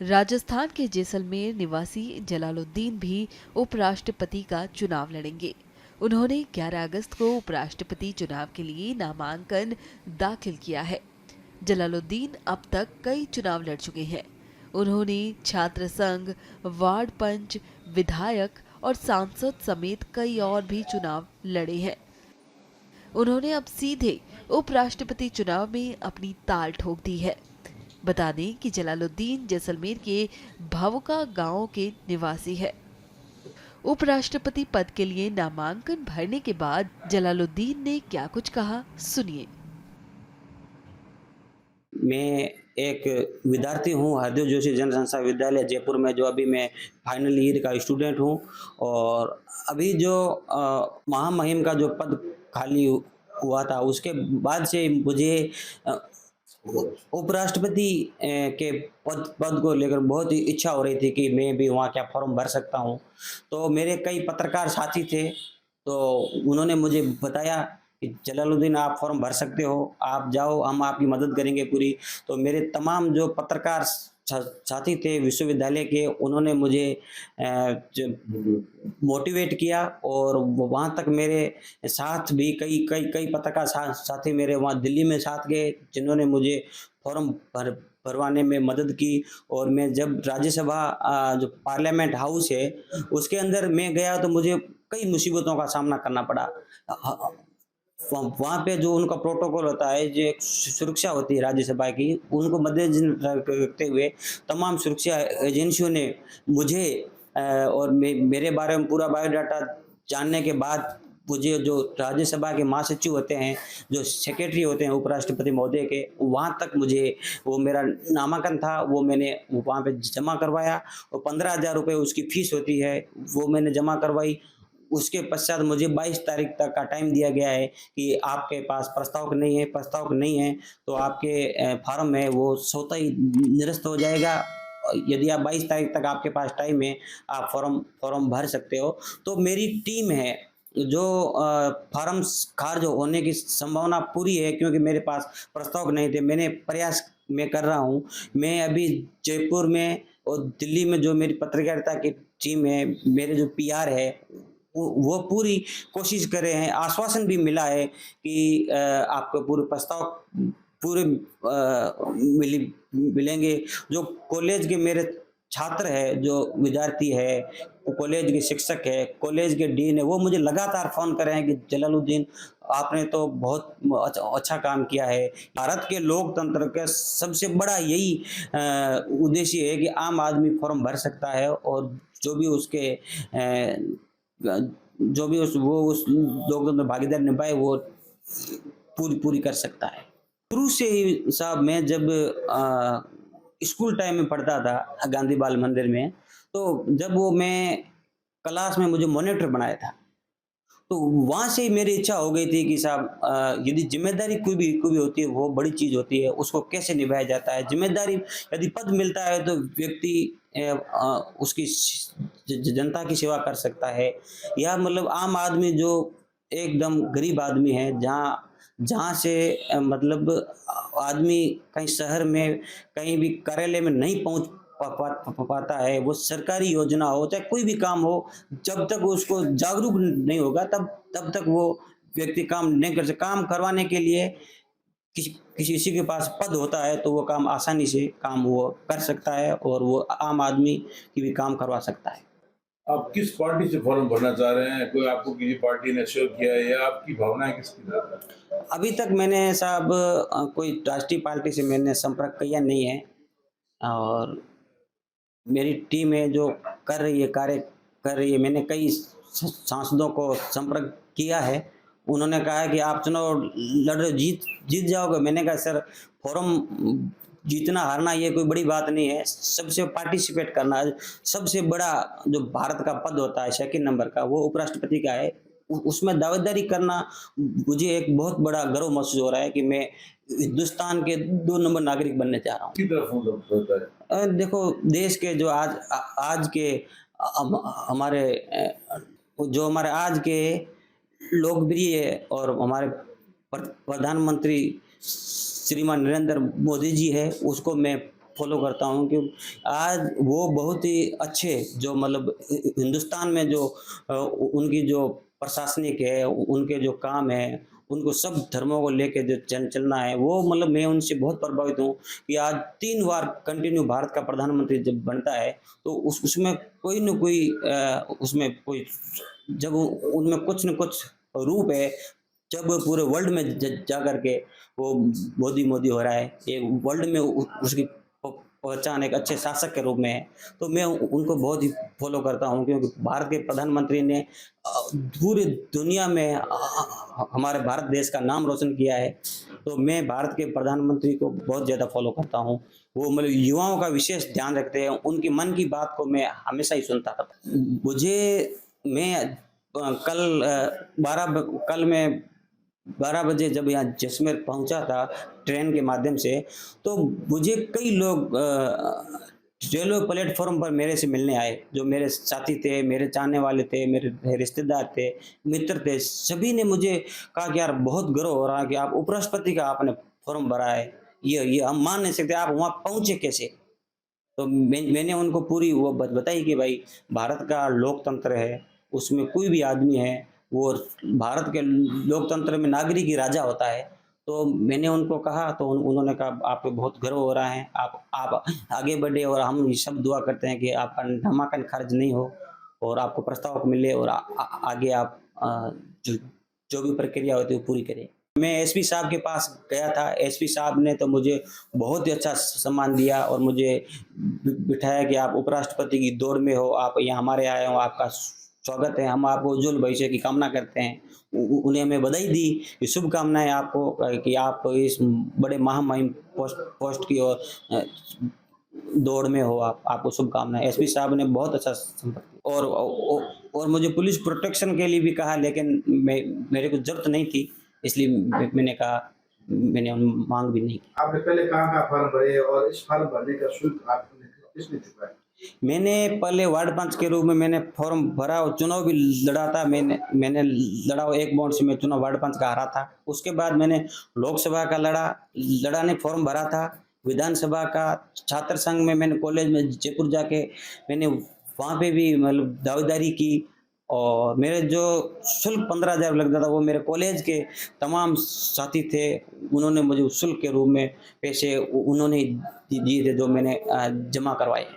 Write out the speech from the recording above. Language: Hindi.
राजस्थान के जैसलमेर निवासी जलालुद्दीन भी उपराष्ट्रपति का चुनाव लड़ेंगे। उन्होंने 11 अगस्त को उपराष्ट्रपति चुनाव के लिए नामांकन दाखिल किया है। जलालुद्दीन अब तक कई चुनाव लड़ चुके हैं। उन्होंने छात्र संघ, वार्ड पंच, विधायक और सांसद समेत कई और भी चुनाव लड़े हैं। उन्होंने अब सीधे उपराष्ट्रपति चुनाव में अपनी ताल ठोक दी है। बता दें कि जलालुद्दीन जैसलमेर के भावुका गांव के निवासी है। उपराष्ट्रपति पद के लिए नामांकन भरने के बाद जलालुद्दीन ने क्या कुछ कहा, सुनिए। मैं एक विद्यार्थी हूँ हरदेव जोशी जन संस्था विद्यालय जयपुर में, जो अभी मैं फाइनल ईयर का स्टूडेंट हूँ। और अभी जो महामहिम का जो पद खाली हुआ था, उसके बाद से मुझे उपराष्ट्रपति के पद को लेकर बहुत ही इच्छा हो रही थी कि मैं भी वहाँ क्या फॉर्म भर सकता हूँ। तो मेरे कई पत्रकार साथी थे, तो उन्होंने मुझे बताया कि जलालुद्दीन आप फॉर्म भर सकते हो, आप जाओ, हम आपकी मदद करेंगे पूरी। तो मेरे तमाम जो पत्रकार साथी थे विश्वविद्यालय के, उन्होंने मुझे मोटिवेट किया और वहाँ तक मेरे साथ भी कई कई कई पत्रकार साथी मेरे वहाँ दिल्ली में साथ गए, जिन्होंने मुझे फॉर्म भरवाने में मदद की। और मैं जब राज्यसभा जो पार्लियामेंट हाउस है उसके अंदर मैं गया, तो मुझे कई मुसीबतों का सामना करना पड़ा। वहाँ पे जो उनका प्रोटोकॉल होता है, जो एक सुरक्षा होती है राज्यसभा की, उनको मद्देनजर रखते हुए तमाम सुरक्षा एजेंसियों ने मुझे और मेरे बारे में पूरा बायोडाटा जानने के बाद मुझे, जो राज्यसभा के महासचिव होते हैं, जो सेक्रेटरी होते हैं उपराष्ट्रपति महोदय के, वहाँ तक मुझे वो मेरा नामांकन था वो मैंने वहाँ पे जमा करवाया। और 15,000 रुपये उसकी फीस होती है, वो मैंने जमा करवाई। उसके पश्चात मुझे 22 तारीख तक का टाइम दिया गया है कि आपके पास प्रस्तावक नहीं है तो आपके फार्म है वो स्वतः ही निरस्त हो जाएगा। यदि आप 22 तारीख तक आपके पास टाइम है, आप फॉर्म भर सकते हो। तो मेरी टीम है जो फार्म खारिज होने की संभावना पूरी है, क्योंकि मेरे पास प्रस्तावक नहीं थे। मैंने प्रयास मैं कर रहा हूँ। मैं अभी जयपुर में और दिल्ली में जो मेरी पत्रकारिता की टीम है, मेरे जो पीआर है, वो पूरी कोशिश कर रहे हैं। आश्वासन भी मिला है कि आपको पूरे प्रस्ताव पूरे मिलेंगे। जो कॉलेज के मेरे छात्र है, जो विद्यार्थी है, कॉलेज के शिक्षक है, कॉलेज के डीन है, वो मुझे लगातार फोन कर रहे हैं कि जलालुद्दीन आपने तो बहुत अच्छा काम किया है। भारत के लोकतंत्र का सबसे बड़ा यही उद्देश्य है कि आम आदमी फॉर्म भर सकता है और जो भी उसके जो भी उस लोकतंत्र में भागीदारी निभाए वो पूरी कर सकता है। शुरू से ही साहब, मैं जब स्कूल टाइम में पढ़ता था गांधी बाल मंदिर में, तो जब वो मैं क्लास में मुझे मॉनिटर बनाया था, तो वहाँ से ही मेरी इच्छा हो गई थी कि साहब यदि जिम्मेदारी कोई भी होती है वो बड़ी चीज़ होती है, उसको कैसे निभाया जाता है। जिम्मेदारी यदि पद मिलता है तो व्यक्ति उसकी जनता की सेवा कर सकता है, या मतलब आम आदमी जो एकदम गरीब आदमी है, जहाँ जहाँ से मतलब आदमी कहीं शहर में कहीं भी कार्यालय में नहीं पहुँच पाता है, वो सरकारी योजना हो चाहे कोई भी काम हो, जब तक उसको जागरूक नहीं होगा तब तक वो व्यक्ति काम नहीं कर सकता। काम करवाने के लिए किसी किसी के पास पद होता है तो वो काम आसानी से काम वो कर सकता है और वो आम आदमी की भी काम करवा सकता है। आप किस पार्टी से फॉर्म भरना चाह रहे हैं? कोई आपको किसी पार्टी ने श्योर किया है या आपकी भावनाएं किसकी तरफ है? अभी तक मैंने साहब कोई राष्ट्रीय पार्टी से मैंने संपर्क किया नहीं है, और मेरी टीम है जो कार्य कर रही है। मैंने कई सांसदों को संपर्क किया है, उन्होंने कहा है कि आप चुनाव लड़ रहे हो, जीत जाओगे। मैंने कहा सर, फॉर्म जीतना हारना ये कोई बड़ी बात नहीं है, सबसे पार्टिसिपेट करना है। सबसे बड़ा जो भारत का पद होता है सेकंड नंबर का, वो उपराष्ट्रपति का है। उसमें दावेदारी करना मुझे एक बहुत बड़ा गर्व महसूस हो रहा है कि मैं हिंदुस्तान के 2 नंबर नागरिक बनने जा रहा हूँ। किस तरफ होता है? देखो, देश के जो आज के हमारे जो हमारे आज के लोकप्रिय और हमारे प्रधानमंत्री श्रीमान नरेंद्र मोदी जी है, उसको मैं फॉलो करता हूँ कि आज वो बहुत ही अच्छे जो मतलब हिंदुस्तान में जो उनकी जो प्रशासनिक है, उनके जो काम है, उनको सब धर्मों को लेके जो चलना है, वो मतलब मैं उनसे बहुत प्रभावित हूँ कि आज 3 बार कंटिन्यू भारत का प्रधानमंत्री जब बनता है, तो उसमें कोई न कोई उसमें कोई जब उनमें कुछ न कुछ रूप है, जब पूरे वर्ल्ड में जा करके वो मोदी मोदी हो रहा है, ये वर्ल्ड में उसकी पहचान एक अच्छे शासक के रूप में है, तो मैं उनको बहुत ही फॉलो करता हूँ क्योंकि भारत के प्रधानमंत्री ने पूरी दुनिया में हमारे भारत देश का नाम रोशन किया है। तो मैं भारत के प्रधानमंत्री को बहुत ज़्यादा फॉलो करता हूँ। वो मतलब युवाओं का विशेष ध्यान रखते हैं, उनकी मन की बात को मैं हमेशा ही सुनता था। मैं कल मैं 12 बजे जब यहाँ जैसलमेर पहुँचा था ट्रेन के माध्यम से, तो मुझे कई लोग रेलवे प्लेटफ़ॉर्म पर मेरे से मिलने आए, जो मेरे साथी थे, मेरे चाहने वाले थे, मेरे रिश्तेदार थे, मित्र थे, सभी ने मुझे कहा कि यार बहुत गर्व हो रहा है कि आप उपराष्ट्रपति का आपने फ़ॉर्म भरा है। ये हम मान नहीं सकते, आप वहाँ पहुँचे कैसे? तो मैंने उनको पूरी वो बताई कि भाई भारत का लोकतंत्र है, उसमें कोई भी आदमी है, वो भारत के लोकतंत्र में नागरिक ही राजा होता है। तो मैंने उनको कहा तो उन्होंने कहा आप पे बहुत गर्व हो रहा है, आप आगे बढ़े और हम ये सब दुआ करते हैं कि आपका नामांकन खारिज नहीं हो और आपको प्रस्ताव मिले और आगे आप जो जो भी प्रक्रिया होती है वो पूरी करें। मैं एसपी साहब के पास गया था, एसपी साहब ने तो मुझे बहुत ही अच्छा सम्मान दिया और मुझे बिठाया कि आप उपराष्ट्रपति की दौड़ में हो, आप यहाँ हमारे आए हो, आपका स्वागत है, हम आपको उज्जवल भविष्य की कामना करते हैं। उन्हें मैं बधाई दी कि शुभकामनाएं आपको कि आप इस बड़े महामहिम पोस्ट की ओर दौड़ में हो, आपको शुभकामनाएं। एसपी साहब ने बहुत अच्छा संपर्क और मुझे पुलिस प्रोटेक्शन के लिए भी कहा, लेकिन मेरे को जरूरत नहीं थी, इसलिए मैंने कहा, मैंने मांग भी नहीं की। आपने पहले कहाँ फॉर्म भरे और इस फॉर्म भरने का शुल्क आपने किसने चुकाया? मैंने पहले वार्ड पंच के रूप में मैंने फॉर्म भरा और चुनाव भी लड़ा था। मैंने लड़ा, एक वोट से मैं चुनाव वार्ड पंच का हारा था। उसके बाद मैंने लोकसभा का लड़ा नहीं, फॉर्म भरा था। विधानसभा का छात्र संघ में मैंने कॉलेज में जयपुर जाके मैंने वहाँ पे भी मतलब दावेदारी की और मेरे जो शुल्क 15,000 लगता था वो मेरे कॉलेज के तमाम साथी थे, उन्होंने मुझे उस शुल्क के रूप में पैसे उन्होंने दिए थे जो मैंने जमा करवाए।